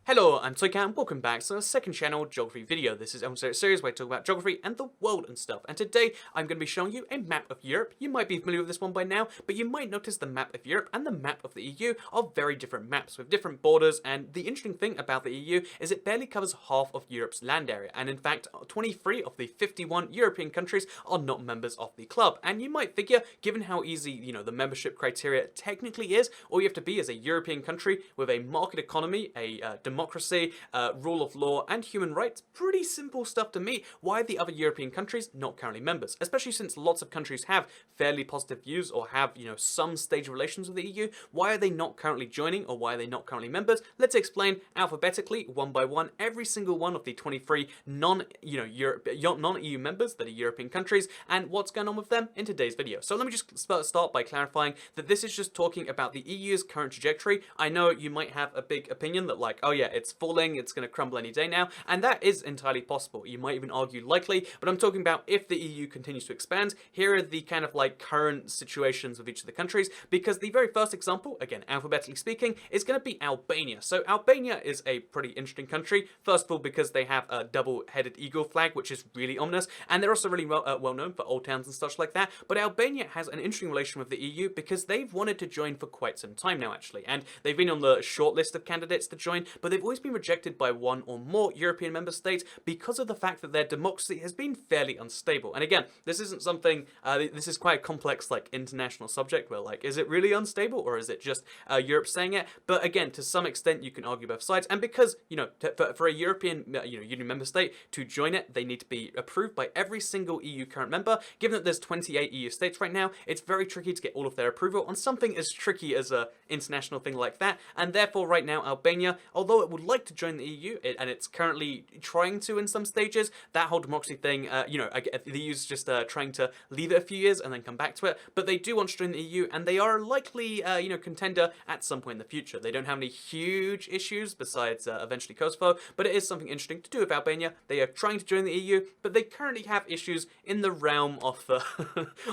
Hello, I'm Toycat and welcome back to the second channel geography video. This is a series where I talk about geography and the world and stuff. And today I'm going to be showing you a map of Europe. You might be familiar with this one by now, but you might notice the map of Europe and the map of the EU are very different maps with different borders. And the interesting thing about the EU is it barely covers half of Europe's land area. And in fact, 23 of the 51 European countries are not members of the club. And you might figure, given how easy, the membership criteria technically is, all you have to be is a European country with a market economy, a democracy, rule of law, and human rights. Pretty simple stuff to me. Why are the other European countries not currently members? Especially since lots of countries have fairly positive views or have, some stage of relations with the EU. Why are they not currently joining, or why are they not currently members? Let's explain alphabetically, one by one, every single one of the 23 non-EU members that are European countries, and what's going on with them in today's video. So let me just start by clarifying that this is just talking about the EU's current trajectory. I know you might have a big opinion that oh yeah, it's falling, it's going to crumble any day now, and that is entirely possible. You might even argue likely, but I'm talking about if the EU continues to expand. Here are the kind of current situations with each of the countries, because the very first example, again alphabetically speaking, is going to be Albania. So Albania is a pretty interesting country, first of all because they have a double-headed eagle flag, which is really ominous, and they're also really well known for old towns and such like that. But Albania has an interesting relation with the EU because they've wanted to join for quite some time now, actually, and they've been on the short list of candidates to join, but they've always been rejected by one or more European member states because of the fact that their democracy has been fairly unstable. And again, this isn't something, this is quite a complex international subject where is it really unstable, or is it just Europe saying it? But again, to some extent you can argue both sides, and because for a European Union member state to join it, they need to be approved by every single EU current member. Given that there's 28 EU states right now, it's very tricky to get all of their approval on something as tricky as a international thing like that, and therefore right now Albania, although it would like to join the EU, and it's currently trying to in some stages, that whole democracy thing, the EU's just trying to leave it a few years and then come back to it, but they do want to join the EU, and they are likely, contender at some point in the future. They don't have any huge issues besides eventually Kosovo, but it is something interesting to do with Albania. They are trying to join the EU, but they currently have issues in the realm of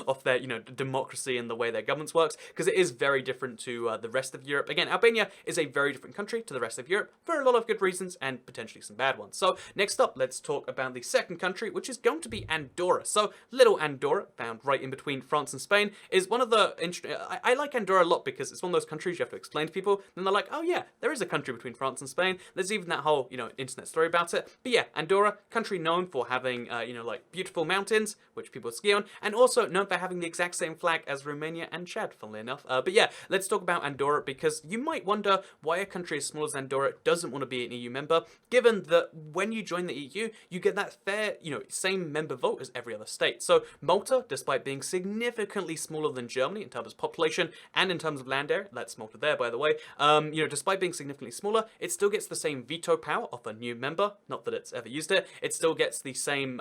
of their, democracy and the way their governance works, because it is very different to the rest of Europe. Again, Albania is a very different country to the rest of Europe for a lot of good reasons and potentially some bad ones. So next up, let's talk about the second country, which is going to be Andorra. So little Andorra, found right in between France and Spain, is one of the interesting. I like Andorra a lot because it's one of those countries you have to explain to people, and they're like, oh yeah, there is a country between France and Spain. There's even that whole internet story about it. But yeah, Andorra, country known for having beautiful mountains which people ski on, and also known for having the exact same flag as Romania and Chad, funnily enough. But yeah, let's talk about Andorra, because you might wonder why a country as small as Andorra doesn't want to be an EU member, given that when you join the EU, you get that fair, same member vote as every other state. So Malta, despite being significantly smaller than Germany in terms of population and in terms of land area, that's Malta there, by the way, despite being significantly smaller, it still gets the same veto power of a new member. Not that it's ever used it. It still gets the same,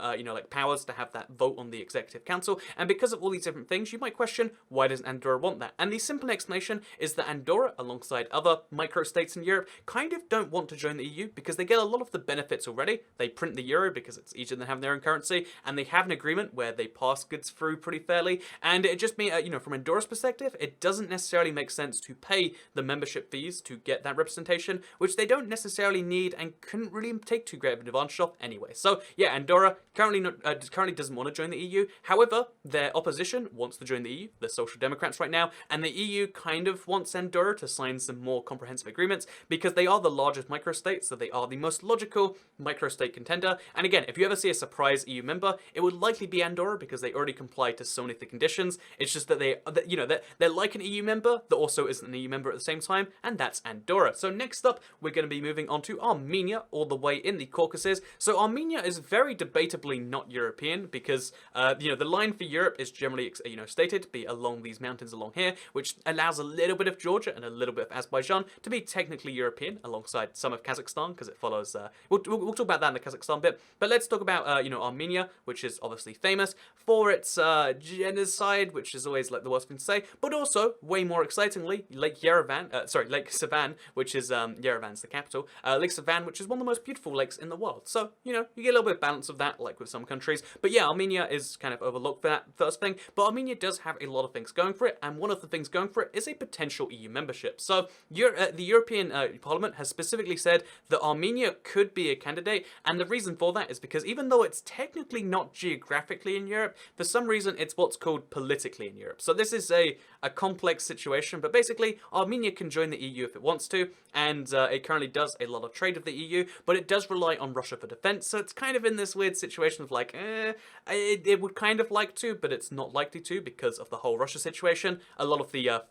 powers to have that vote on the executive council. And because of all these different things, you might question, why doesn't Andorra want that? And the simple explanation is that Andorra, alongside other micro-states in Europe, kind of don't want to join the EU because they get a lot of the benefits already. They print the euro because it's easier than having their own currency, and they have an agreement where they pass goods through pretty fairly. And it just means, from Andorra's perspective, it doesn't necessarily make sense to pay the membership fees to get that representation, which they don't necessarily need and couldn't really take too great of an advantage of anyway. So yeah, Andorra currently doesn't want to join the EU. However, their opposition wants to join the EU, the Social Democrats right now, and the EU kind of wants Andorra to sign some more comprehensive agreements because they are the largest microstate, so they are the most logical microstate contender. And again, if you ever see a surprise EU member, it would likely be Andorra because they already comply to so many of the conditions. It's just that they're like an EU member that also isn't an EU member at the same time, and that's Andorra. So next up, we're going to be moving on to Armenia, all the way in the Caucasus. So Armenia is very debatably not European because the line for Europe is generally stated to be along these mountains along here, which allows a little bit of Georgia and a little bit of Azerbaijan to be technically European, alongside some of Kazakhstan, because it follows. We'll talk about that in the Kazakhstan bit. But let's talk about Armenia, which is obviously famous for its genocide, which is always the worst thing to say, but also way more excitingly, Lake Sevan, which is Yerevan's the capital. Lake Sevan, which is one of the most beautiful lakes in the world. So you get a little bit of balance of that, like with some countries. But yeah, Armenia is kind of overlooked for that first thing. But Armenia does have a lot of things going for it, and one of the things going for it is a potential EU membership. So the European Parliament has specifically specifically said that Armenia could be a candidate, and the reason for that is because even though it's technically not geographically in Europe, for some reason it's what's called politically in Europe. So this is a complex situation, but basically Armenia can join the EU if it wants to, and it currently does a lot of trade with the EU, but it does rely on Russia for defense, so it's kind of in this weird situation of like, it would kind of like to, but it's not likely to because of the whole Russia situation. A lot of the,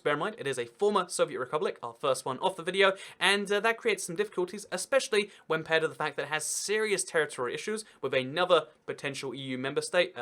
bear in mind, it is a former Soviet republic, our first one off the video, and that creates some difficulties, especially when paired to the fact that it has serious territorial issues with another potential EU member state,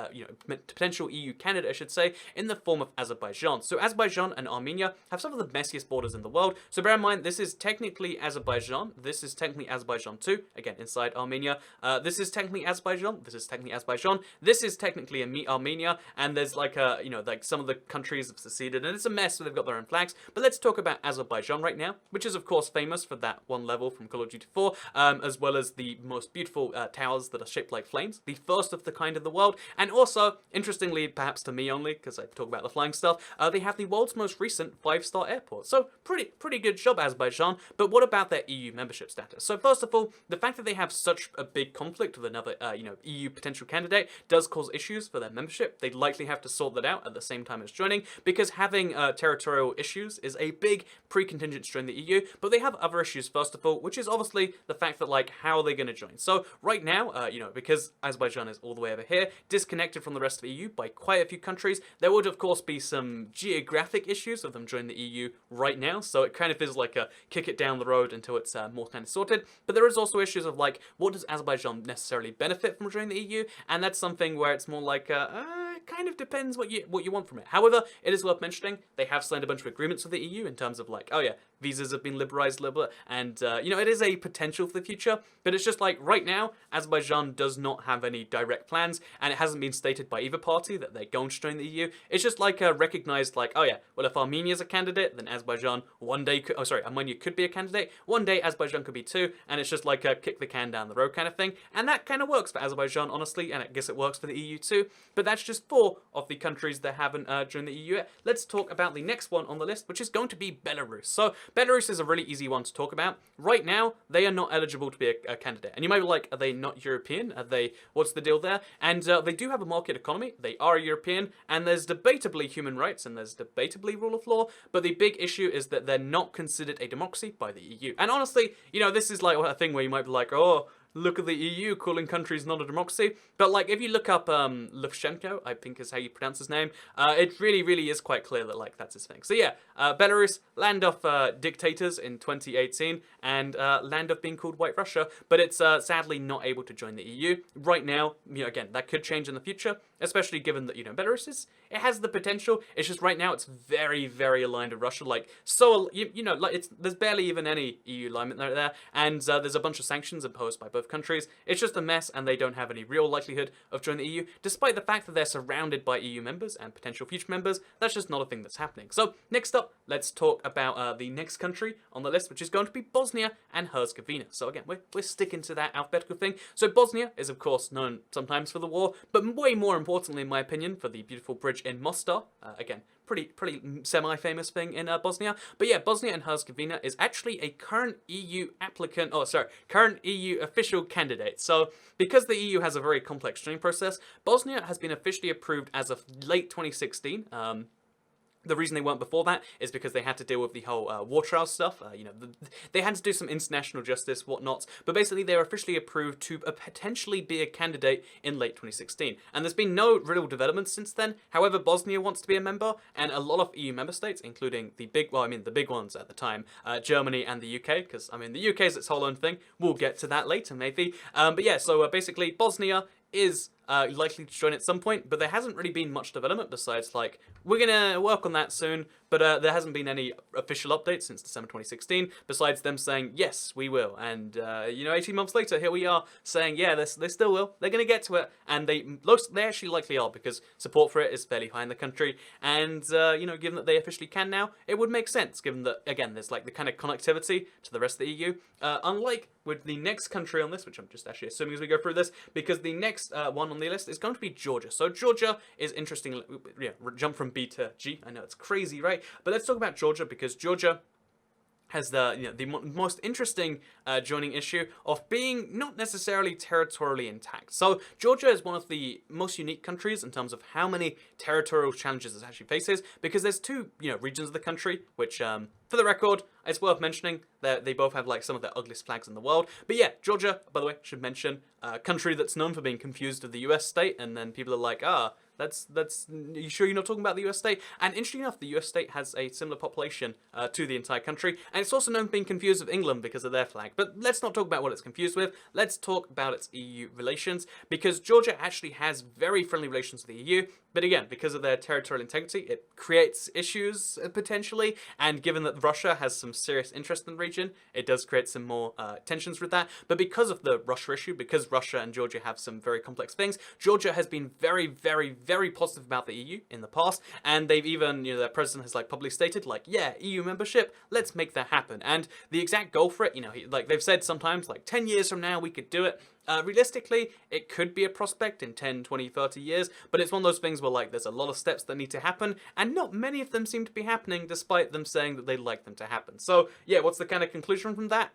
potential EU candidate, I should say, in the form of Azerbaijan. So Azerbaijan and Armenia have some of the messiest borders in the world, so bear in mind, this is technically Azerbaijan, this is technically Azerbaijan too, again, inside Armenia, this is technically Azerbaijan, this is technically Azerbaijan, this is technically Armenia, and there's like like some of the countries have seceded, and it's a mess, so they've got their own flags. But let's talk about Azerbaijan right now, which is of course famous for that one level from Call of Duty 4, as well as the most beautiful towers that are shaped like flames, the first of the kind in the world, and also, interestingly, perhaps to me only, because I talk about the flying stuff, they have the world's most recent 5-star airport. So pretty good job, Azerbaijan. But what about their EU membership status? So first of all, the fact that they have such a big conflict with another, EU potential candidate does cause issues for their membership. They'd likely have to sort that out at the same time as joining, because having territorial issues is a big precontingent to join the EU, but they have other issues first of all, which is obviously the fact that, like, how are they going to join? So right now, because Azerbaijan is all the way over here, disconnected from the rest of the EU by quite a few countries, there would of course be some geographic issues of them joining the EU right now, so it kind of feels like a kick it down the road until it's more kind of sorted. But there is also issues of like, what does Azerbaijan necessarily benefit from joining the EU? And that's something where it's more like it kind of depends what you want from it. However, it is worth mentioning they have signed a bunch of agreements with the EU in terms of like, oh yeah, visas have been liberalized a little bit, and it is a potential for the future, but it's just like right now Azerbaijan does not have any direct plans, and it hasn't been stated by either party that they're going to join the EU. It's just like recognized like, oh yeah, well, if Armenia's a candidate, then Azerbaijan one day could, Armenia could be a candidate, one day Azerbaijan could be too, and it's just like a kick the can down the road kind of thing, and that kind of works for Azerbaijan, honestly, and I guess it works for the EU too. But that's just 4 of the countries that haven't joined the EU yet. Let's talk about the next one on the list, which is going to be Belarus. So Belarus is a really easy one to talk about. Right now, they are not eligible to be a candidate. And you might be like, are they not European? Are they, what's the deal there? And they do have a market economy. They are European, and there's debatably human rights, and there's debatably rule of law. But the big issue is that they're not considered a democracy by the EU. And honestly, this is like a thing where you might be like, oh, look at the EU calling countries not a democracy. But like, if you look up Lukashenko, I think is how you pronounce his name, it really is quite clear that like that's his thing. So yeah, Belarus, land of dictators in 2018, and land of being called White Russia, but it's sadly not able to join the EU right now. Again, that could change in the future, especially given that Belarus it has the potential. It's just right now it's very aligned with Russia. Like, so there's barely even any EU alignment there, and there's a bunch of sanctions imposed by both countries. It's just a mess, and they don't have any real likelihood of joining the EU, despite the fact that they're surrounded by EU members and potential future members. That's just not a thing that's happening. So next up, let's talk about the next country on the list, which is going to be Bosnia and Herzegovina. So again, we're sticking to that alphabetical thing. So Bosnia is of course known sometimes for the war, but way more importantly, in my opinion, for the beautiful bridge in Mostar. Again, pretty semi-famous thing in Bosnia. But yeah, Bosnia and Herzegovina is actually a current EU current EU official candidate. So because the EU has a very complex joining process, Bosnia has been officially approved as of late 2016. The reason they weren't before that is because they had to deal with the whole war trial stuff. They had to do some international justice, whatnot. But basically, they were officially approved to potentially be a candidate in late 2016. And there's been no real developments since then. However, Bosnia wants to be a member, and a lot of EU member states, including the big ones at the time, Germany and the UK, because the UK is its whole own thing. We'll get to that later, maybe. But yeah, so basically, Bosnia is likely to join at some point, but there hasn't really been much development besides like, we're gonna work on that soon, but there hasn't been any official updates since December 2016, besides them saying, yes, we will, and 18 months later, here we are saying, yeah, they still will, they're gonna get to it, and they actually likely are, because support for it is fairly high in the country, and given that they officially can now, it would make sense, given that, again, there's like the kind of connectivity to the rest of the EU, unlike with the next country on this, which I'm just actually assuming as we go through this, because the next one on the list is going to be Georgia. So Georgia is interesting. Yeah, jump from B to G. I know it's crazy, right? But let's talk about Georgia, because Georgia has the most interesting joining issue of being not necessarily territorially intact. So Georgia is one of the most unique countries in terms of how many territorial challenges it actually faces, because there's two regions of the country which for the record, it's worth mentioning that they both have like some of the ugliest flags in the world. But yeah, Georgia, by the way, should mention a country that's known for being confused with the US state, and then people are like, that's you sure you're not talking about the US state? And interestingly enough, the US state has a similar population to the entire country, and it's also known for being confused with England because of their flag. But let's not talk about what it's confused with. Let's talk about its EU relations, because Georgia actually has very friendly relations with the EU. But again, because of their territorial integrity, it creates issues potentially, and given that Russia has some serious interest in the region, it does create some more tensions with that. But because of the Russia issue, because Russia and Georgia have some very complex things, Georgia has been very, very, very positive about the EU in the past, and they've even, their president has like publicly stated, like, yeah, EU membership, let's make that happen. And the exact goal for it, like they've said sometimes, like 10 years from now we could do it. Realistically, it could be a prospect in 10, 20, 30 years, but it's one of those things where like there's a lot of steps that need to happen, and not many of them seem to be happening despite them saying that they'd like them to happen. So yeah, what's the kind of conclusion from that?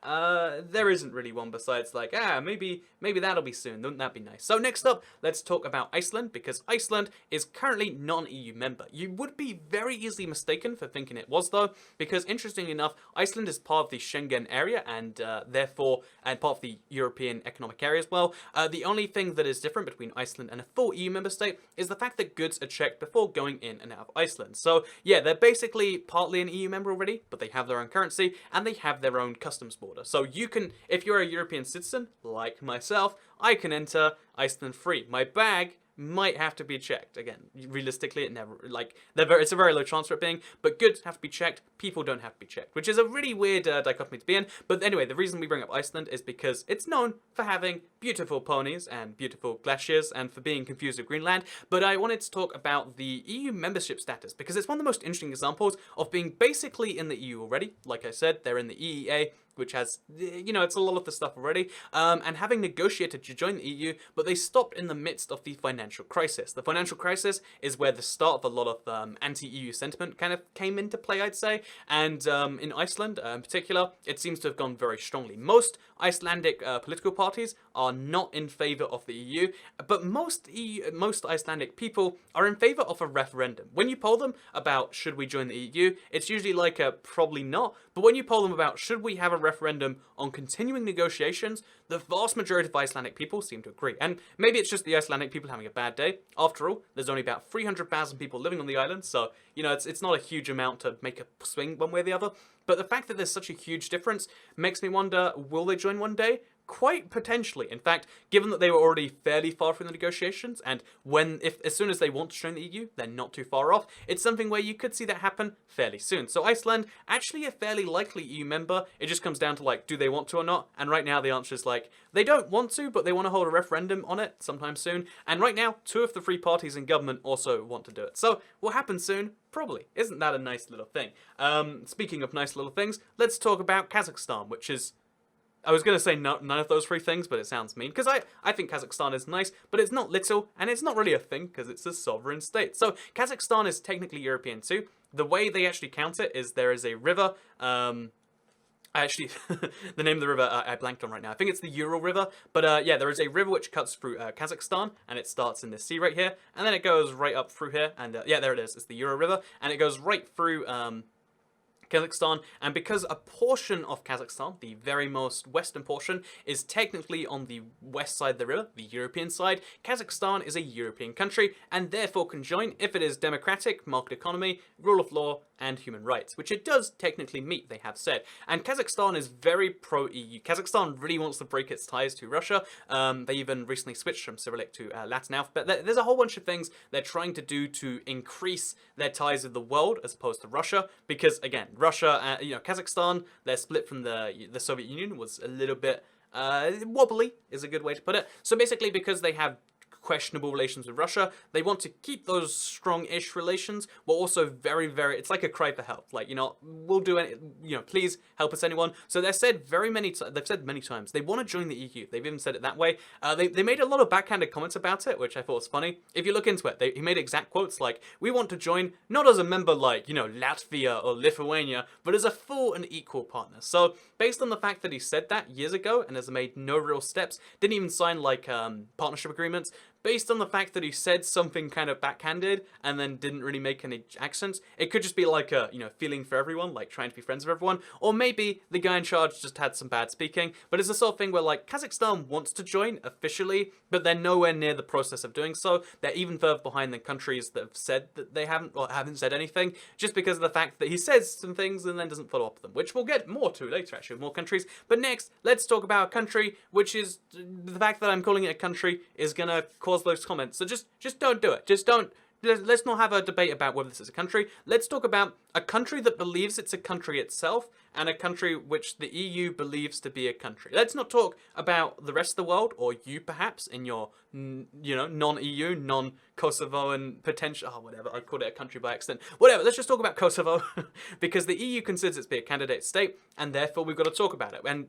There isn't really one besides like, maybe that'll be soon, wouldn't that be nice? So next up, let's talk about Iceland, because Iceland is currently non-EU member. You would be very easily mistaken for thinking it was though, because interestingly enough, Iceland is part of the Schengen area, and therefore, and part of the European Economic Area as well. The only thing that is different between Iceland and a full EU member state is the fact that goods are checked before going in and out of Iceland. So yeah, they're basically partly an EU member already, but they have their own currency and they have their own customs border. So you can, if you're a European citizen, like myself, I can enter Iceland free. My bag might have to be checked. Again, realistically, it never, like, it's a very low chance for it being, but goods have to be checked, people don't have to be checked, which is a really weird dichotomy to be in. But anyway, the reason we bring up Iceland is because it's known for having beautiful ponies and beautiful glaciers and for being confused with Greenland. But I wanted to talk about the EU membership status, because it's one of the most interesting examples of being basically in the EU already. Like I said, they're in the EEA, which has, it's a lot of the stuff already, and having negotiated to join the EU, but they stopped in the midst of the financial crisis. The financial crisis is where the start of a lot of anti-EU sentiment kind of came into play, I'd say, and in Iceland in particular, it seems to have gone very strongly. Most Icelandic political parties are not in favour of the EU, but most Icelandic people are in favour of a referendum. When you poll them about should we join the EU, it's usually like a probably not, but when you poll them about should we have a referendum on continuing negotiations, the vast majority of Icelandic people seem to agree. And maybe it's just the Icelandic people having a bad day. After all, there's only about 300,000 people living on the island, so, it's not a huge amount to make a swing one way or the other. But the fact that there's such a huge difference makes me wonder, will they join one day? Quite potentially. In fact, given that they were already fairly far from the negotiations, and as soon as they want to join the EU, they're not too far off, it's something where you could see that happen fairly soon. So Iceland, actually a fairly likely EU member. It just comes down to like, do they want to or not? And right now the answer is like, they don't want to, but they want to hold a referendum on it sometime soon. And right now, 2 of the 3 parties in government also want to do it. So what happens soon? Probably. Isn't that a nice little thing? Speaking of nice little things, let's talk about Kazakhstan, which is, I was going to say none of those 3 things, but it sounds mean, because I think Kazakhstan is nice, but it's not little, and it's not really a thing, because it's a sovereign state. So Kazakhstan is technically European too. The way they actually count it is there is a river, actually, the name of the river I blanked on right now. I think it's the Ural River, but yeah, there is a river which cuts through Kazakhstan, and it starts in this sea right here, and then it goes right up through here, and yeah, there it is. It's the Ural River, and it goes right through Kazakhstan, and because a portion of Kazakhstan, the very most western portion, is technically on the west side of the river, the European side, Kazakhstan is a European country and therefore can join if it is democratic, market economy, rule of law, and human rights, which it does technically meet, they have said. And Kazakhstan is very pro-EU. Kazakhstan really wants to break its ties to Russia. They even recently switched from Cyrillic to Latin alphabet. There's a whole bunch of things they're trying to do to increase their ties with the world as opposed to Russia, because again, Russia, Kazakhstan, their split from the Soviet Union was a little bit wobbly, is a good way to put it. So basically, because they have questionable relations with Russia. They want to keep those strong-ish relations, but also very, very, it's like a cry for help. Like, we'll do it, please help us, anyone. So they've said many times they want to join the EU. They've even said it that way. They made a lot of backhanded comments about it, which I thought was funny. If you look into it, he made exact quotes like, we want to join not as a member like, Latvia or Lithuania, but as a full and equal partner. So based on the fact that he said that years ago and has made no real steps, didn't even sign like partnership agreements, based on the fact that he said something kind of backhanded and then didn't really make any accents, it could just be like a, feeling for everyone, like trying to be friends with everyone, or maybe the guy in charge just had some bad speaking. But it's the sort of thing where like Kazakhstan wants to join officially, but they're nowhere near the process of doing so. They're even further behind than countries that have said that they haven't said anything, just because of the fact that he says some things and then doesn't follow up with them, which we'll get more to later actually with more countries. But next, let's talk about a country which is, the fact that I'm calling it a country is gonna cause those comments. So just don't do it. Let's not have a debate about whether this is a country. Let's talk about a country that believes it's a country itself and a country which the EU believes to be a country. Let's not talk about the rest of the world, or you perhaps in your, non-EU, non-Kosovoan potential, whatever, I called it a country by accident. Whatever, let's just talk about Kosovo because the EU considers it to be a candidate state and therefore we've got to talk about it. And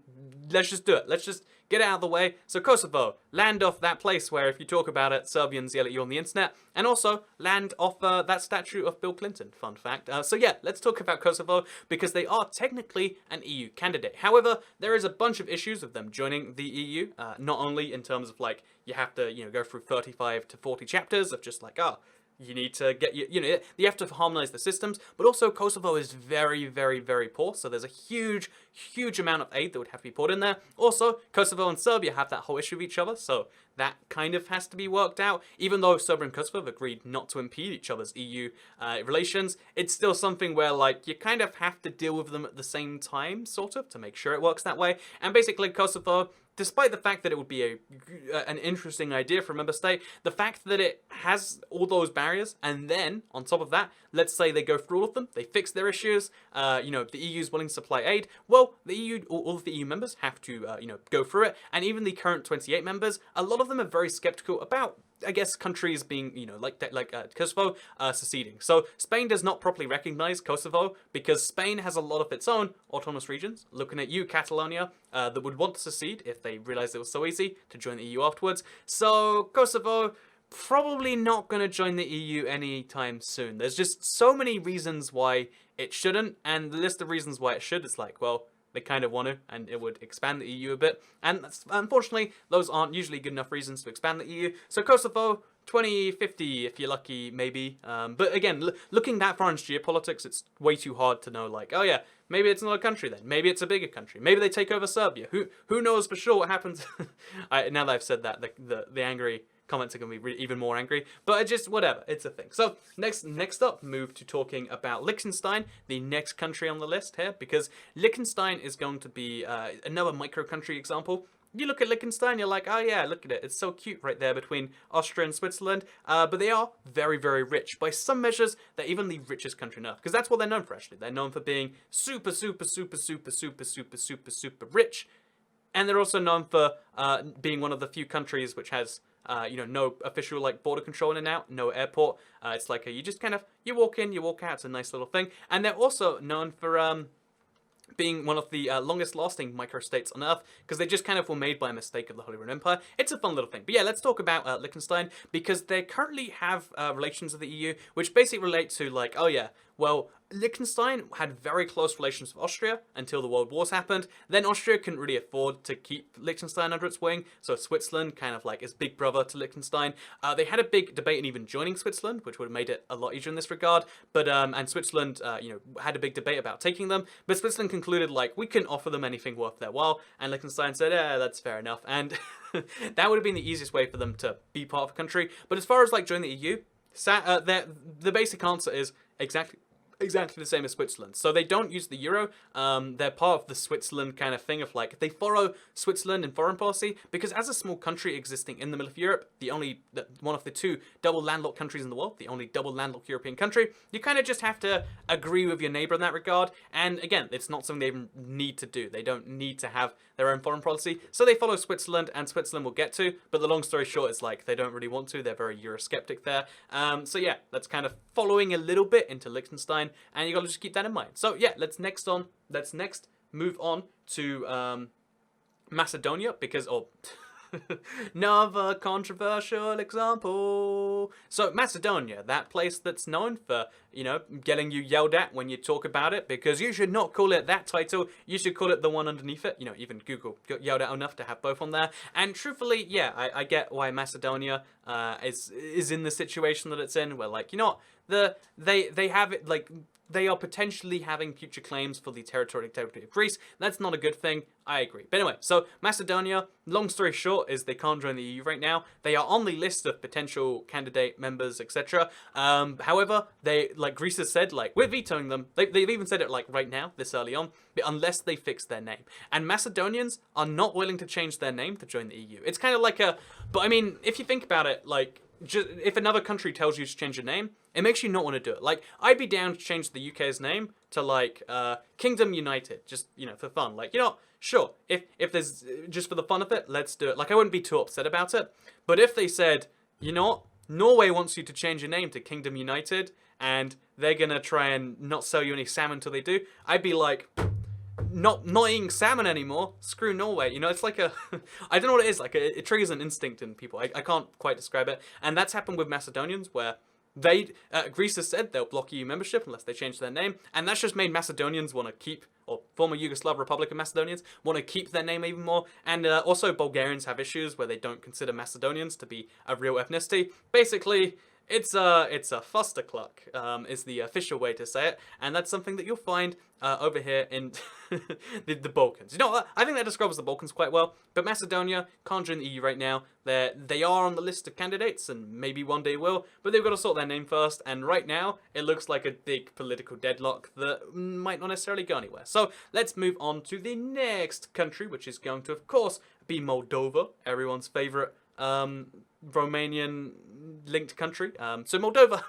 let's just do it. Let's just get it out of the way. So Kosovo, land off that place where if you talk about it, Serbians yell at you on the internet, and also land off that statue of Bill Clinton, fun fact. So yeah, let's talk about Kosovo because they are technically an EU candidate. However, there is a bunch of issues with them joining the EU, not only in terms of like, you have to, go through 35 to 40 chapters of just like, you need to get, you have to harmonize the systems, but also Kosovo is very, very, very poor, so there's a huge, huge amount of aid that would have to be poured in there. Also, Kosovo and Serbia have that whole issue with each other, so that kind of has to be worked out. Even though Serbia and Kosovo have agreed not to impede each other's EU relations, it's still something where, like, you kind of have to deal with them at the same time, sort of, to make sure it works that way. And basically, Kosovo, despite the fact that it would be an interesting idea for a member state, the fact that it has all those barriers, and then, on top of that, let's say they go through all of them, they fix their issues, the EU is willing to supply aid, well, the EU, all of the EU members have to, go through it, and even the current 28 members, a lot of them are very skeptical about, I guess, countries being, like Kosovo, seceding. So Spain does not properly recognize Kosovo because Spain has a lot of its own autonomous regions. Looking at you, Catalonia, that would want to secede if they realized it was so easy to join the EU afterwards. So Kosovo probably not going to join the EU anytime soon. There's just so many reasons why it shouldn't, and the list of reasons why it should is like, well, they kind of want to, and it would expand the EU a bit. And unfortunately, those aren't usually good enough reasons to expand the EU. So Kosovo, 2050, if you're lucky, maybe. But again, looking that far into geopolitics, it's way too hard to know, like, oh yeah, maybe it's not a country then. Maybe it's a bigger country. Maybe they take over Serbia. Who knows for sure what happens? Now that I've said that, the angry comments are going to be even more angry, but whatever, it's a thing. So next up, move to talking about Liechtenstein, the next country on the list here, because Liechtenstein is going to be another micro country example. You look at Liechtenstein, you're like, oh yeah, look at it, it's so cute right there between Austria and Switzerland, but they are very, very rich. By some measures, they're even the richest country on earth, because that's what they're known for, actually. They're known for being super, super, super, super, super, super, super, super rich, and they're also known for being one of the few countries which has no official like border control in and out, no airport. It's like you just kind of, you walk in, you walk out. It's a nice little thing. And they're also known for being one of the longest lasting microstates on Earth, because they just kind of were made by a mistake of the Holy Roman Empire. It's a fun little thing. But yeah, let's talk about Liechtenstein, because they currently have relations with the EU, which basically relate to like, oh yeah, well, Liechtenstein had very close relations with Austria until the World Wars happened. Then Austria couldn't really afford to keep Liechtenstein under its wing, so Switzerland kind of like is big brother to Liechtenstein. They had a big debate in even joining Switzerland, which would have made it a lot easier in this regard. But and Switzerland, had a big debate about taking them. But Switzerland concluded like we couldn't offer them anything worth their while, and Liechtenstein said, yeah, that's fair enough. And that would have been the easiest way for them to be part of a country. But as far as like joining the EU, the basic answer is exactly exactly the same as Switzerland. So they don't use the euro. They're part of the Switzerland kind of thing of like, they follow Switzerland in foreign policy because as a small country existing in the middle of Europe, one of the two double landlocked countries in the world, the only double landlocked European country, you kind of just have to agree with your neighbor in that regard. And again, it's not something they need to do. They don't need to have their own foreign policy. So they follow Switzerland, and Switzerland will get to, but the long story short is like, they don't really want to. They're very Eurosceptic there. So yeah, that's kind of following a little bit into Liechtenstein, and you gotta just keep that in mind. So yeah, let's next move on to Macedonia, because another controversial example. So Macedonia, that place that's known for, you know, getting you yelled at when you talk about it, because you should not call it that title, you should call it the one underneath it. You know, even Google got yelled at enough to have both on there. And truthfully, yeah, I get why Macedonia is in the situation that it's in, where like, you know what, they have it like, they are potentially having future claims for the territorial integrity of Greece. That's not a good thing. I agree. But anyway, so Macedonia, long story short, is they can't join the EU right now. They are on the list of potential candidate members, etc. However, they, like Greece has said, like, we're vetoing them. They've even said it like right now, this early on, unless they fix their name. And Macedonians are not willing to change their name to join the EU. It's kind of like but I mean, if you think about it, like, just, if another country tells you to change your name, it makes you not want to do it. Like, I'd be down to change the UK's name to, like, Kingdom United, just, you know, for fun. Like, you know, sure, if there's, just for the fun of it, let's do it. Like, I wouldn't be too upset about it. But if they said, you know what, Norway wants you to change your name to Kingdom United, and they're gonna try and not sell you any salmon until they do, I'd be like, not eating salmon anymore. Screw Norway. You know, it's like I don't know what it is. Like, it triggers an instinct in people. I can't quite describe it. And that's happened with Macedonians, where Greece has said they'll block EU membership unless they change their name. And that's just made Macedonians want to keep, or former Yugoslav Republic of Macedonians want to keep their name even more. And also Bulgarians have issues where they don't consider Macedonians to be a real ethnicity. Basically, it's a fustercluck, is the official way to say it, and that's something that you'll find over here in the Balkans. You know what? I think that describes the Balkans quite well, but Macedonia can't join the EU right now. They are on the list of candidates, and maybe one day will, but they've got to sort their name first, and right now, it looks like a big political deadlock that might not necessarily go anywhere. So, let's move on to the next country, which is going to, of course, be Moldova, everyone's favourite Romanian-linked country. So Moldova,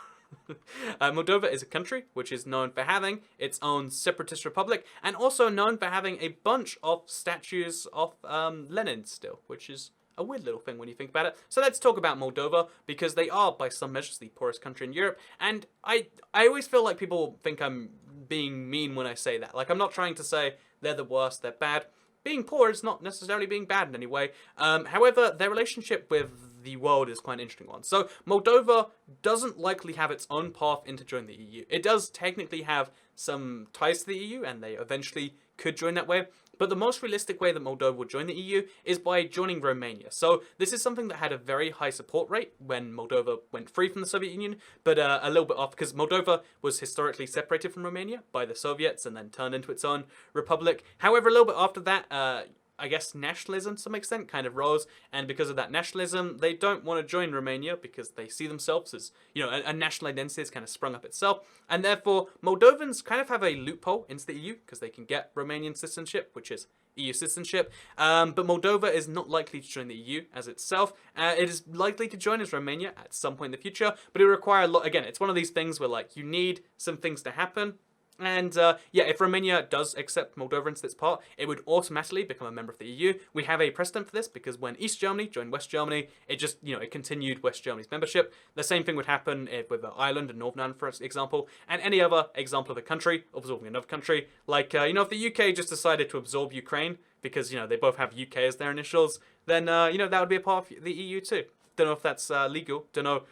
Moldova is a country which is known for having its own separatist republic, and also known for having a bunch of statues of Lenin still, which is a weird little thing when you think about it. So let's talk about Moldova, because they are, by some measures, the poorest country in Europe, and I always feel like people think I'm being mean when I say that. Like, I'm not trying to say they're the worst, they're bad. Being poor is not necessarily being bad in any way. However, their relationship with the world is quite an interesting one. So Moldova doesn't likely have its own path into joining the EU. It does technically have some ties to the EU, and they eventually could join that way. But the most realistic way that Moldova will join the EU is by joining Romania. So this is something that had a very high support rate when Moldova went free from the Soviet Union, but a little bit off, because Moldova was historically separated from Romania by the Soviets and then turned into its own republic. However, a little bit after that, I guess nationalism to some extent kind of rose, and because of that nationalism, they don't want to join Romania because they see themselves as, you know, a national identity has kind of sprung up itself, and therefore Moldovans kind of have a loophole into the EU because they can get Romanian citizenship, which is EU citizenship, but Moldova is not likely to join the EU as itself. It is likely to join as Romania at some point in the future, but it will require a lot. Again, it's one of these things where, like, you need some things to happen. And yeah, if Romania does accept Moldova into its part, it would automatically become a member of the EU. We have a precedent for this, because when East Germany joined West Germany, it just, you know, it continued West Germany's membership. The same thing would happen with Ireland and Northern Ireland, for example, and any other example of a country absorbing another country. Like, you know, if the UK just decided to absorb Ukraine, because, you know, they both have UK as their initials, then, you know, that would be a part of the EU too. Don't know if that's legal. Don't know.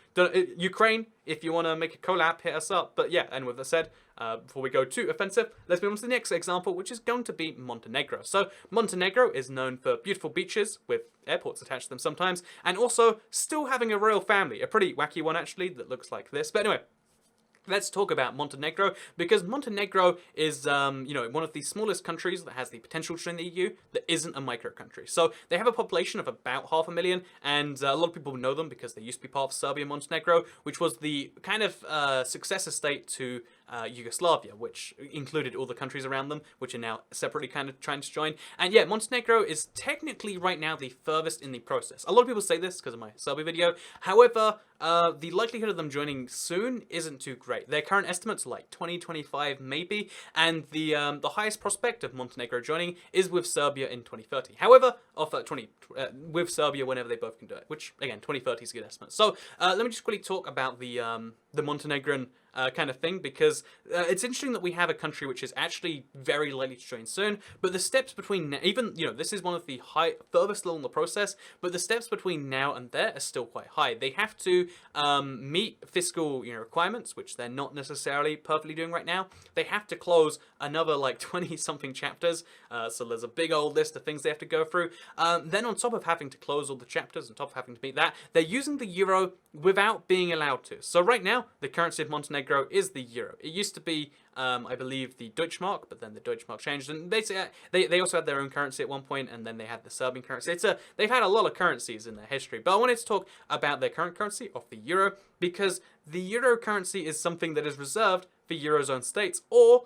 Ukraine, if you want to make a collab, hit us up. But yeah, and with that said, before we go too offensive, let's move on to the next example, which is going to be Montenegro. So Montenegro is known for beautiful beaches with airports attached to them sometimes, and also still having a royal family, a pretty wacky one actually that looks like this. But anyway, let's talk about Montenegro, because Montenegro is, you know, one of the smallest countries that has the potential to join the EU that isn't a micro country. So they have a population of about 500,000, and a lot of people know them because they used to be part of Serbia and Montenegro, which was the kind of successor state to Yugoslavia, which included all the countries around them, which are now separately kind of trying to join. And yeah, Montenegro is technically right now the furthest in the process. A lot of people say this because of my Serbia video. However, the likelihood of them joining soon isn't too great. Their current estimates are like 2025 maybe, and the highest prospect of Montenegro joining is with Serbia in 2030. However, with Serbia whenever they both can do it, which again 2030 is a good estimate. So let me just quickly talk about the Montenegrin kind of thing, because it's interesting that we have a country which is actually very likely to join soon, but the steps between even, this is one of the furthest along the process, but the steps between now and there are still quite high. They have to meet fiscal requirements, which they're not necessarily perfectly doing right now. They have to close another like 20 something chapters, so there's a big old list of things they have to go through. Then on top of having to close all the chapters, on top of having to meet that, they're using the euro without being allowed to. So right now, the currency of Montenegro is the euro. It used to be, I believe, the Deutschmark, but then the Deutschmark changed, and basically they also had their own currency at one point, and then they had the Serbian currency. They've had a lot of currencies in their history, but I wanted to talk about their current currency of the euro, because the euro currency is something that is reserved for eurozone states or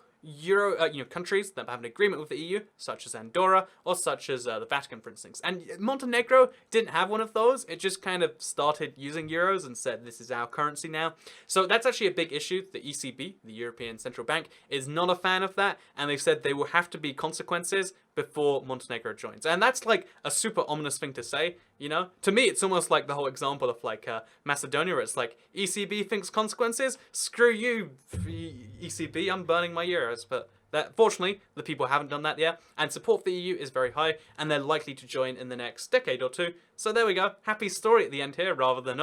countries that have an agreement with the EU, such as Andorra or such as the Vatican, for instance. And Montenegro didn't have one of those. It just kind of started using euros and said, this is our currency now. So that's actually a big issue. The ECB, the European Central Bank, is not a fan of that, and they've said there will have to be consequences before Montenegro joins. And that's like a super ominous thing to say, To me, it's almost like the whole example of like Macedonia, where it's like, ECB thinks consequences? Screw you, ECB, I'm burning my euros. But fortunately, the people haven't done that yet, and support for the EU is very high, and they're likely to join in the next decade or two. So there we go. Happy story at the end here, rather than,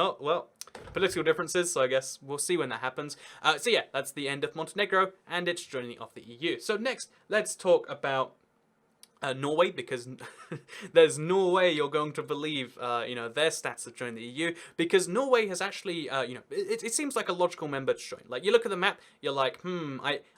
political differences, so I guess we'll see when that happens. So yeah, that's the end of Montenegro, and it's joining of the EU. So next, let's talk about Norway, because there's no way you're going to believe, their stats of joining the EU, because Norway has actually, it seems like a logical member to join. Like, you look at the map, you're like,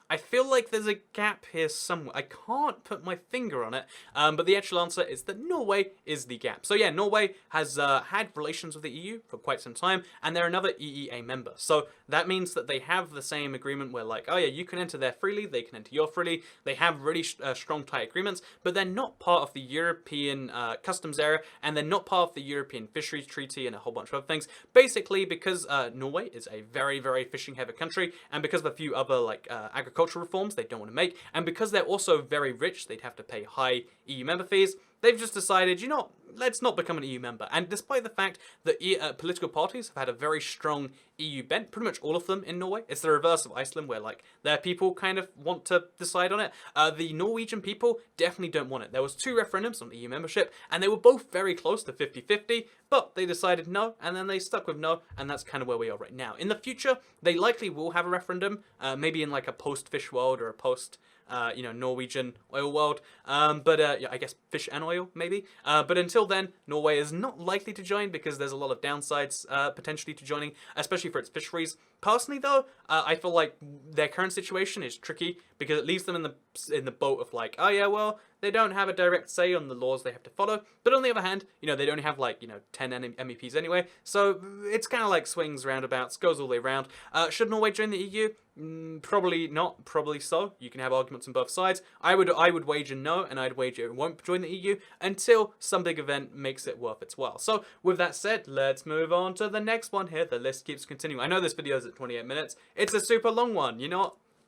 I feel like there's a gap here somewhere. I can't put my finger on it, but the actual answer is that Norway is the gap. So yeah, Norway has had relations with the EU for quite some time, and they're another EEA member. So that means that they have the same agreement where like, oh yeah, you can enter there freely, they can enter your freely. They have really strong, tight agreements, but they're not part of the European customs area, and they're not part of the European Fisheries Treaty and a whole bunch of other things. Basically, because Norway is a very, very fishing-heavy country, and because of a few other like agricultural reforms they don't want to make, and because they're also very rich, they'd have to pay high EU member fees. They've just decided, let's not become an EU member. And despite the fact that political parties have had a very strong EU bent, pretty much all of them in Norway, it's the reverse of Iceland, where like their people kind of want to decide on it. The Norwegian people definitely don't want it. There was 2 referendums on EU membership, and they were both very close to 50-50, but they decided no, and then they stuck with no, and that's kind of where we are right now. In the future, they likely will have a referendum, maybe in like a post-fish world or a post Norwegian oil world, but I guess fish and oil maybe, but until then, Norway is not likely to join because there's a lot of downsides potentially to joining, especially for its fisheries. Personally though, I feel like their current situation is tricky because it leaves them in the boat of like, oh yeah, well, they don't have a direct say on the laws they have to follow, but on the other hand, they only have like 10 MEPs anyway, so it's kind of like swings, roundabouts, goes all the way around. Should Norway join the EU? Probably not, probably so. You can have arguments on both sides. I would wager no, and I'd wager it won't join the EU until some big event makes it worth its while. So with that said, let's move on to the next one here. The list keeps continuing. I know this video is at 28 minutes. It's a super long one,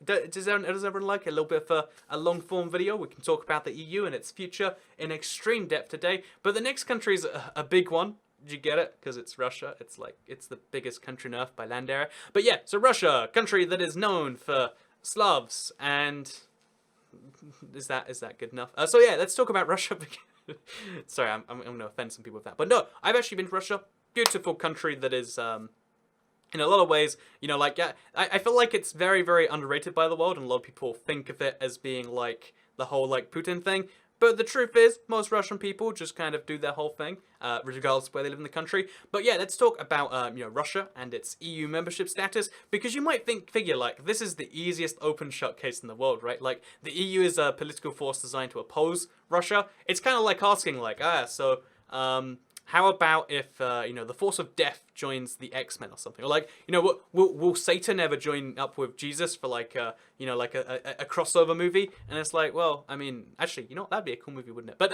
Does everyone like a little bit of a long form video? We can talk about the EU and its future in extreme depth today. But the next country is a big one. Did you get it? Because it's Russia. It's the biggest country on Earth by land area. But yeah, so Russia, country that is known for Slavs, and is that good enough? So yeah, let's talk about Russia. Sorry, I'm going to offend some people with that. But no, I've actually been to Russia. Beautiful country that is in a lot of ways, I feel like it's very, very underrated by the world, and a lot of people think of it as being like the whole like Putin thing. But the truth is, most Russian people just kind of do their whole thing, regardless of where they live in the country. But yeah, let's talk about Russia and its EU membership status, because you might figure like this is the easiest open shut case in the world, right? Like the EU is a political force designed to oppose Russia. It's kind of like asking like, how about if, you know, the force of death joins the X-Men or something? Or like, you know, will Satan ever join up with Jesus for like, you know, like a crossover movie? And it's like, well, I mean, actually, you know what? That'd be a cool movie, wouldn't it? But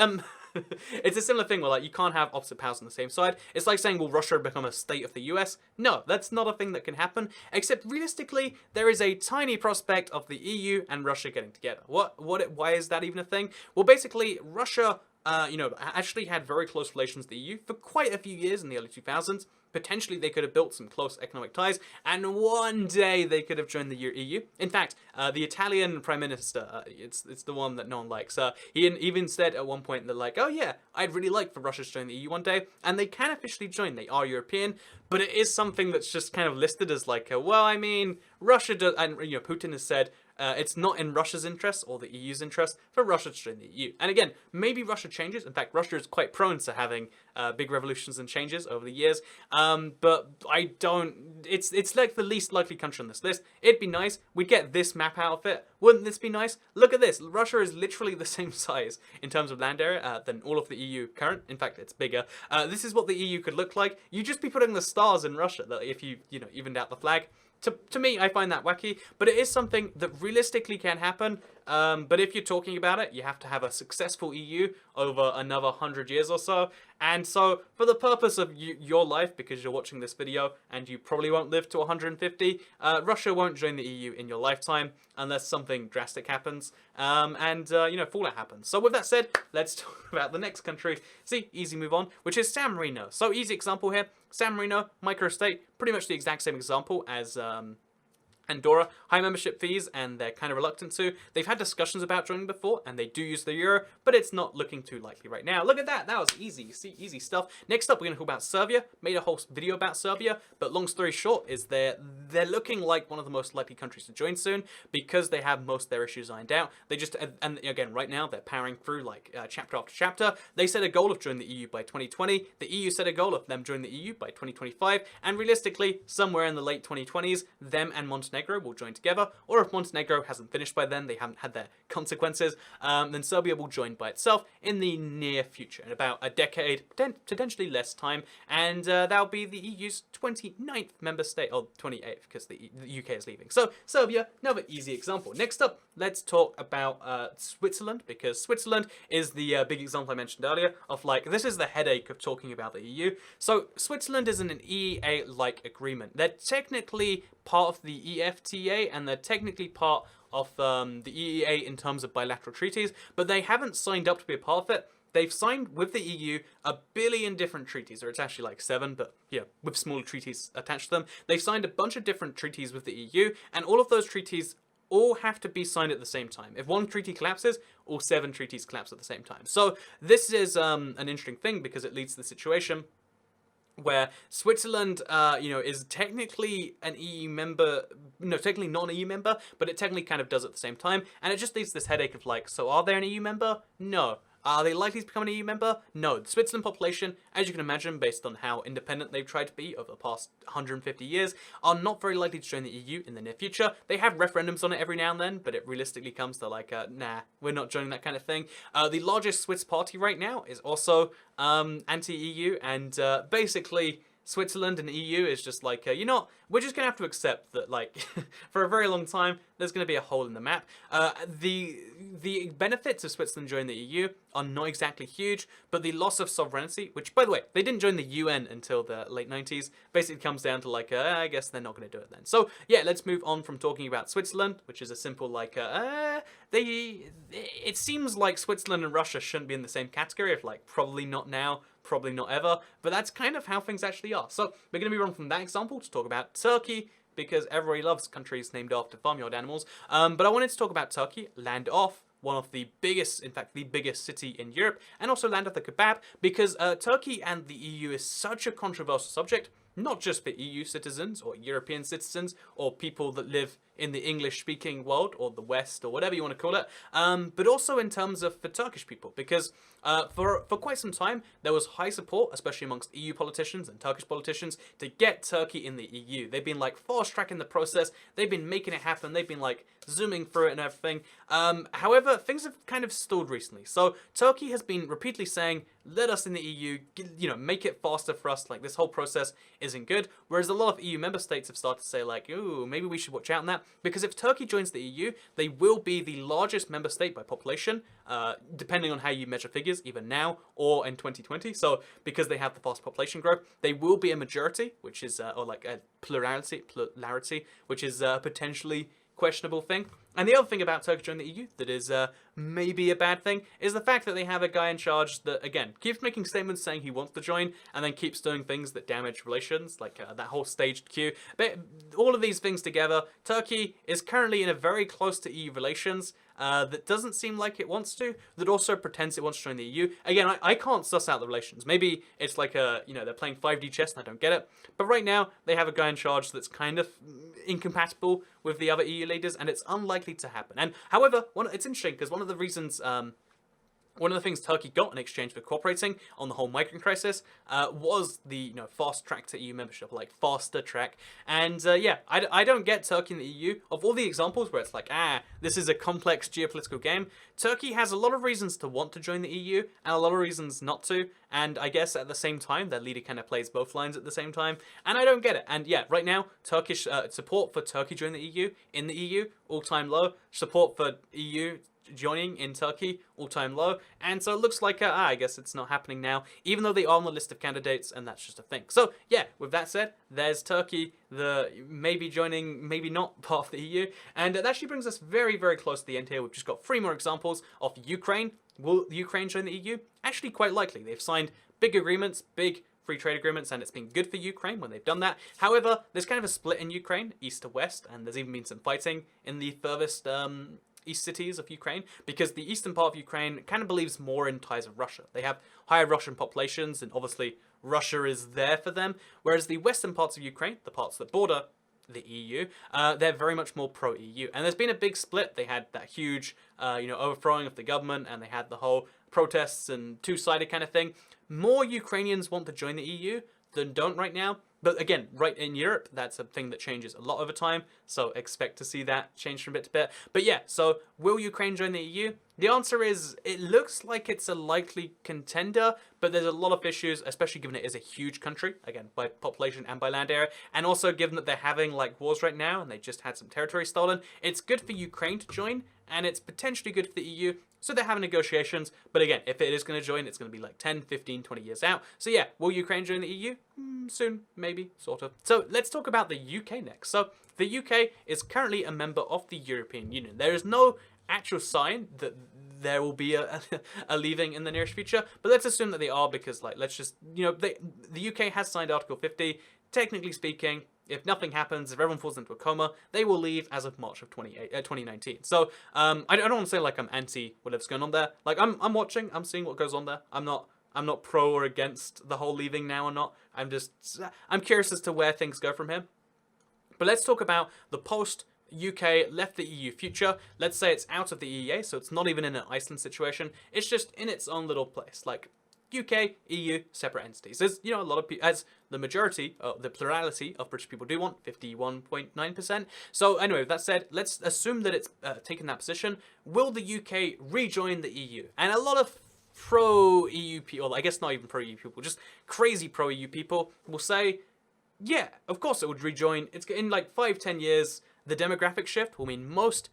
it's a similar thing where like you can't have opposite powers on the same side. It's like saying, will Russia become a state of the US? No, that's not a thing that can happen. Except realistically, there is a tiny prospect of the EU and Russia getting together. Why is that even a thing? Well, basically, Russia, you know, actually had very close relations with the EU for quite a few years in the early 2000s. Potentially, they could have built some close economic ties, and one day they could have joined the EU. In fact, the Italian Prime Minister, it's the one that no one likes, he even said at one point, they're like, oh yeah, I'd really like for Russia to join the EU one day, and they can officially join. They are European, but it is something that's just kind of listed as like, well, I mean, Russia does, and you know, Putin has said, it's not in Russia's interest or the EU's interest for Russia to join the EU. And again, maybe Russia changes. In fact, Russia is quite prone to having big revolutions and changes over the years. But I don't... It's like the least likely country on this list. It'd be nice. We'd get this map out of it. Wouldn't this be nice? Look at this. Russia is literally the same size in terms of land area than all of the EU current. In fact, it's bigger. This is what the EU could look like. You'd just be putting the stars in Russia that if you know, evened out the flag. To me, I find that wacky, but it is something that realistically can happen. But if you're talking about it, you have to have a successful EU over another 100 years or so. And so, for the purpose of your life, because you're watching this video, and you probably won't live to 150, Russia won't join the EU in your lifetime, unless something drastic happens, you know, fallout happens. So with that said, let's talk about the next country. See, easy move on, which is San Marino. So easy example here. San Marino, microstate, pretty much the exact same example as Andorra, high membership fees, and they're kind of reluctant to. They've had discussions about joining before, and they do use the euro, but it's not looking too likely right now. Look at that. That was easy. See, easy stuff. Next up, we're going to talk about Serbia. Made a whole video about Serbia, but long story short is they're looking like one of the most likely countries to join soon because they have most of their issues ironed out. They just, and again, right now, they're powering through like chapter after chapter. They set a goal of joining the EU by 2020. The EU set a goal of them joining the EU by 2025, and realistically, somewhere in the late 2020s, them and Montenegro will join together, or if Montenegro hasn't finished by then, they haven't had their consequences, then Serbia will join by itself in the near future, in about a decade, potentially less time, and that'll be the EU's 29th member state, or 28th, because the UK is leaving. So, Serbia, another easy example. Next up, let's talk about Switzerland, because Switzerland is the big example I mentioned earlier of like, this is the headache of talking about the EU. So, Switzerland is in an EEA-like agreement. They're technically part of the EFTA, and they're technically part of the EEA in terms of bilateral treaties, but they haven't signed up to be a part of it. They've signed with the EU a billion different treaties, or it's actually like 7, but yeah, with smaller treaties attached to them. They've signed a bunch of different treaties with the EU, and all of those treaties all have to be signed at the same time. If one treaty collapses, all 7 treaties collapse at the same time. So this is an interesting thing because it leads to the situation where Switzerland, you know, is technically an EU member, no, technically not an EU member, but it technically kind of does at the same time, and it just leaves this headache of like, so are they an EU member? No. Are they likely to become an EU member? No. The Switzerland population, as you can imagine, based on how independent they've tried to be over the past 150 years, are not very likely to join the EU in the near future. They have referendums on it every now and then, but it realistically comes to like, nah, we're not joining that kind of thing. The largest Swiss party right now is also anti-EU, and basically Switzerland and the EU is just like, you know, we're just going to have to accept that, like, for a very long time, there's going to be a hole in the map. The benefits of Switzerland joining the EU are not exactly huge, but the loss of sovereignty, which, by the way, they didn't join the UN until the late 90s, basically comes down to, like, I guess they're not going to do it then. So, yeah, let's move on from talking about Switzerland, which is a simple, like, it seems like Switzerland and Russia shouldn't be in the same category of, like, probably not now, probably not ever, but that's kind of how things actually are. So we're going to move on from that example to talk about Turkey, because everybody loves countries named after farmyard animals. But I wanted to talk about Turkey, land off one of the biggest, in fact, the biggest city in Europe, and also land off the kebab, because Turkey and the EU is such a controversial subject, not just for EU citizens or European citizens or people that live in the English-speaking world, or the West, or whatever you want to call it, but also in terms of for Turkish people, because for quite some time, there was high support, especially amongst EU politicians and Turkish politicians, to get Turkey in the EU. They've been like fast-tracking the process, they've been making it happen, they've been like zooming through it and everything. However, things have kind of stalled recently. So Turkey has been repeatedly saying, let us in the EU, you know, make it faster for us, like this whole process isn't good. Whereas a lot of EU member states have started to say like, ooh, maybe we should watch out on that. Because if Turkey joins the EU, they will be the largest member state by population, depending on how you measure figures, either now or in 2020. So because they have the fast population growth, they will be a majority, which is, or like a plurality, which is potentially questionable thing. And the other thing about Turkey joining the EU that is maybe a bad thing is the fact that they have a guy in charge that, again, keeps making statements saying he wants to join and then keeps doing things that damage relations, like that whole staged queue. But all of these things together, Turkey is currently in a very close to EU relations that doesn't seem like it wants to, that also pretends it wants to join the EU. Again, I can't suss out the relations. Maybe it's like you know, they're playing 5D chess and I don't get it. But right now, they have a guy in charge that's kind of incompatible with the other EU leaders, and it's unlikely to happen. And however, it's interesting because one of the reasons, one of the things Turkey got in exchange for cooperating on the whole migrant crisis was the fast track to EU membership, like faster track. And yeah, I don't get Turkey in the EU. Of all the examples where it's like, this is a complex geopolitical game, Turkey has a lot of reasons to want to join the EU and a lot of reasons not to. And I guess at the same time, their leader kind of plays both lines at the same time. And I don't get it. And yeah, right now, Turkish support for Turkey joining the EU, in the EU, all-time low. Support for EU joining in Turkey, all-time low. And so it looks like, I guess it's not happening now, even though they are on the list of candidates, and that's just a thing. So yeah, with that said, there's Turkey, the maybe joining, maybe not part of the EU. And that actually brings us very, very close to the end here. We've just got 3 more examples of Ukraine. Will Ukraine join the EU? Actually, quite likely. They've signed big agreements, big free trade agreements, and it's been good for Ukraine when they've done that. However, there's kind of a split in Ukraine, east to west, and there's even been some fighting in the furthest east cities of Ukraine, because the eastern part of Ukraine kind of believes more in ties of Russia. They have higher Russian populations, and obviously Russia is there for them, whereas the western parts of Ukraine, the parts that border the EU, they're very much more pro-EU. And there's been a big split. They had that huge, overthrowing of the government, and they had the whole protests and two-sided kind of thing. More Ukrainians want to join the EU than don't right now. But again, right in Europe, that's a thing that changes a lot over time, so expect to see that change from bit to bit. But yeah, so will Ukraine join the EU? The answer is, it looks like it's a likely contender, but there's a lot of issues, especially given it is a huge country, again, by population and by land area, and also given that they're having like wars right now, and they just had some territory stolen. It's good for Ukraine to join, and it's potentially good for the EU, so they're having negotiations. But again, if it is going to join, it's going to be like 10, 15, 20 years out. So yeah, will Ukraine join the EU? Soon, maybe, sort of. So let's talk about the UK next. So the UK is currently a member of the European Union. There is no actual sign that there will be a leaving in the nearest future, but let's assume that they are, because like, let's just, the UK has signed Article 50. Technically speaking, if nothing happens, if everyone falls into a coma, they will leave as of March of 2019. So I don't want to say like I'm anti whatever's going on there. Like I'm watching, I'm seeing what goes on there. I'm not pro or against the whole leaving now or not. I'm curious as to where things go from here. But let's talk about the post-UK left the EU future. Let's say it's out of the EEA, so it's not even in an Iceland situation. It's just in its own little place. Like UK, EU, separate entities. There's, a lot of people, as the majority, the plurality of British people do want, 51.9%. So anyway, with that said, let's assume that it's taken that position. Will the UK rejoin the EU? And a lot of pro-EU people, I guess not even pro-EU people, just crazy pro-EU people will say, yeah, of course it would rejoin. It's in like 5-10 years, the demographic shift will mean most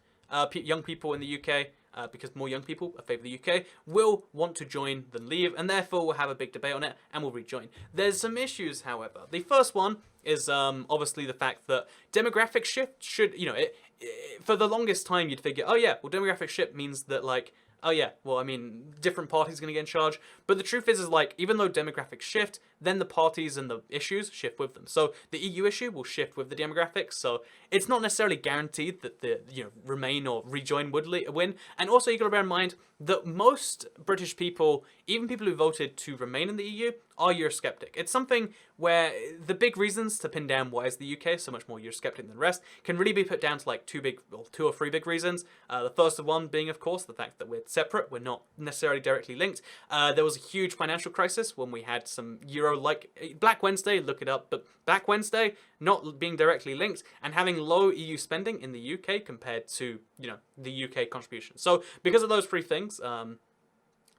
young people in the UK, because more young people favour the UK, will want to join than leave, and therefore we'll have a big debate on it and will rejoin. There's some issues, however. The first one is obviously the fact that demographic shift should, for the longest time you'd figure, oh yeah, well demographic shift means that like, oh yeah, well, I mean, different parties are going to get in charge. But the truth is like, even though demographics shift, then the parties and the issues shift with them. So the EU issue will shift with the demographics. So it's not necessarily guaranteed that the, Remain or rejoin would win. And also you got to bear in mind, that most British people, even people who voted to remain in the EU, are Eurosceptic. It's something where the big reasons to pin down why is the UK so much more Eurosceptic than the rest can really be put down to like two or three big reasons. The first of one being, of course, the fact that we're separate, we're not necessarily directly linked. There was a huge financial crisis when we had some Euro-like Black Wednesday, look it up, but Black Wednesday not being directly linked and having low EU spending in the UK compared to, you know, the UK contribution. So because of those three things,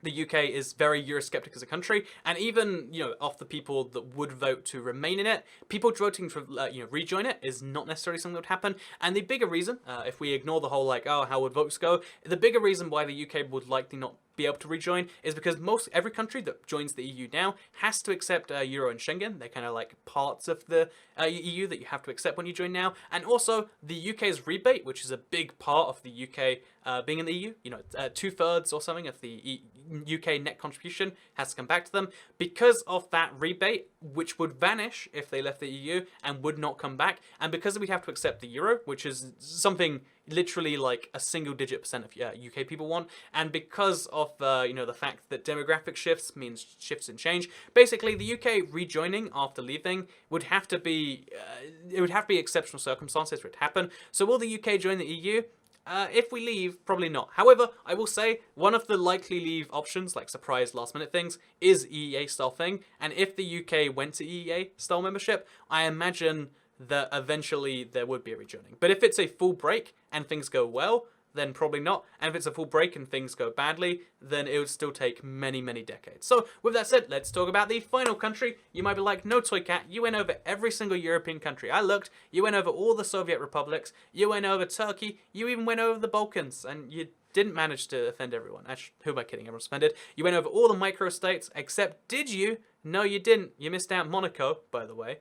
the UK is very Eurosceptic as a country, and even, you know, of the people that would vote to remain in it, people voting to, rejoin it is not necessarily something that would happen. And the bigger reason, if we ignore the whole, like, oh, how would votes go, the bigger reason why the UK would likely not be able to rejoin is because every country that joins the EU now has to accept Euro and Schengen. They're kind of like parts of the EU that you have to accept when you join now. And also the UK's rebate, which is a big part of the UK being in the EU, you know, 2/3 or something of the UK net contribution has to come back to them. Because of that rebate, which would vanish if they left the EU and would not come back, and because we have to accept the Euro, which is something literally like a single-digit % of UK people want, and because of the fact that demographic shifts means shifts in change, basically the UK rejoining after leaving would have to be exceptional circumstances for it to happen. So will the UK join the EU? If we leave, probably not. However, I will say one of the likely leave options, like surprise last-minute things, is EEA style thing. And if the UK went to EEA style membership, I imagine that eventually there would be a rejoining. But if it's a full break and things go well, then probably not. And if it's a full break and things go badly, then it would still take many, many decades. So with that said, let's talk about the final country. You might be like, no, Toycat, you went over every single European country. I looked, you went over all the Soviet republics, you went over Turkey, you even went over the Balkans, and you didn't manage to offend everyone. Actually, who am I kidding? Everyone's offended. You went over all the microstates, except did you? No, you didn't. You missed out Monaco, by the way.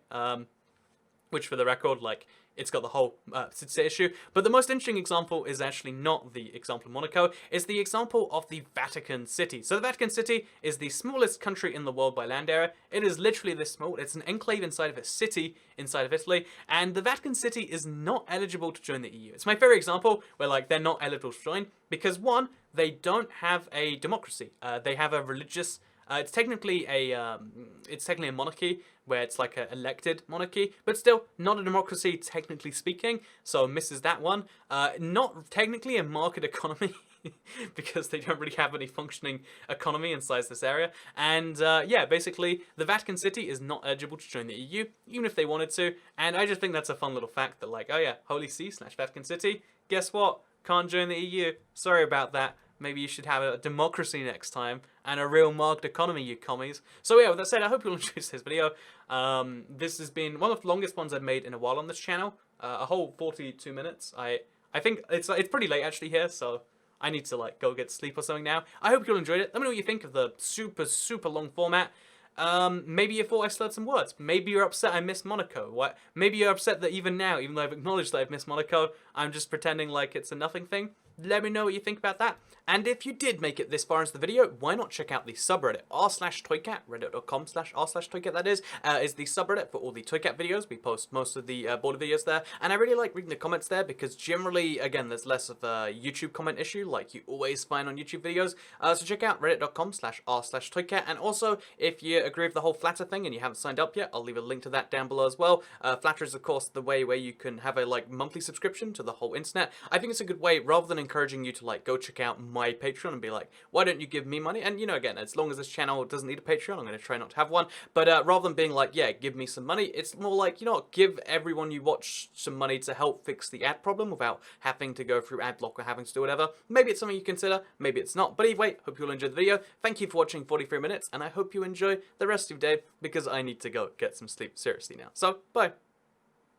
Which, for the record, like, it's got the whole citizenship issue. But the most interesting example is actually not the example of Monaco. It's the example of the Vatican City. So the Vatican City is the smallest country in the world by land area. It is literally this small. It's an enclave inside of a city inside of Italy. And the Vatican City is not eligible to join the EU. It's my favorite example where, like, they're not eligible to join because, one, they don't have a democracy. They have a religious... It's technically a monarchy where it's like an elected monarchy, but still not a democracy technically speaking. So misses that one. Not technically a market economy because they don't really have any functioning economy inside this area. And yeah, basically the Vatican City is not eligible to join the EU, even if they wanted to. And I just think that's a fun little fact that, like, oh yeah, Holy See / Vatican City. Guess what? Can't join the EU. Sorry about that. Maybe you should have a democracy next time and a real market economy, you commies. So yeah, with that said, I hope you'll enjoy this video. This has been one of the longest ones I've made in a while on this channel. A whole 42 minutes. I think it's pretty late actually here, so I need to like go get sleep or something now. I hope you'll enjoyed it. Let me know what you think of the super, super long format. Maybe you thought I slurred some words. Maybe you're upset I missed Monaco. What? Maybe you're upset that even now, even though I've acknowledged that I've missed Monaco, I'm just pretending like it's a nothing thing. Let me know what you think about that. And if you did make it this far into the video, why not check out the subreddit r/Toycat, reddit.com/r/Toycat, that is the subreddit for all the Toycat videos. We post most of the border videos there, and I really like reading the comments there because generally, again, there's less of a YouTube comment issue like you always find on YouTube videos. So check out reddit.com/r/Toycat, and also if you agree with the whole Flatter thing and you haven't signed up yet, I'll leave a link to that down below as well. Flatter is of course the way where you can have a like monthly subscription to the whole internet. I think it's a good way, rather than encouraging you to like go check out my Patreon and be like, why don't you give me money? And you know, again, as long as this channel doesn't need a Patreon, I'm going to try not to have one. But rather than being like, yeah, give me some money, it's more like, you know, give everyone you watch some money to help fix the ad problem without having to go through ad block or having to do whatever. Maybe it's something you consider, maybe it's not. But anyway, hope you'll enjoy the video. Thank you for watching 43 minutes, and I hope you enjoy the rest of your day because I need to go get some sleep seriously now. So, bye.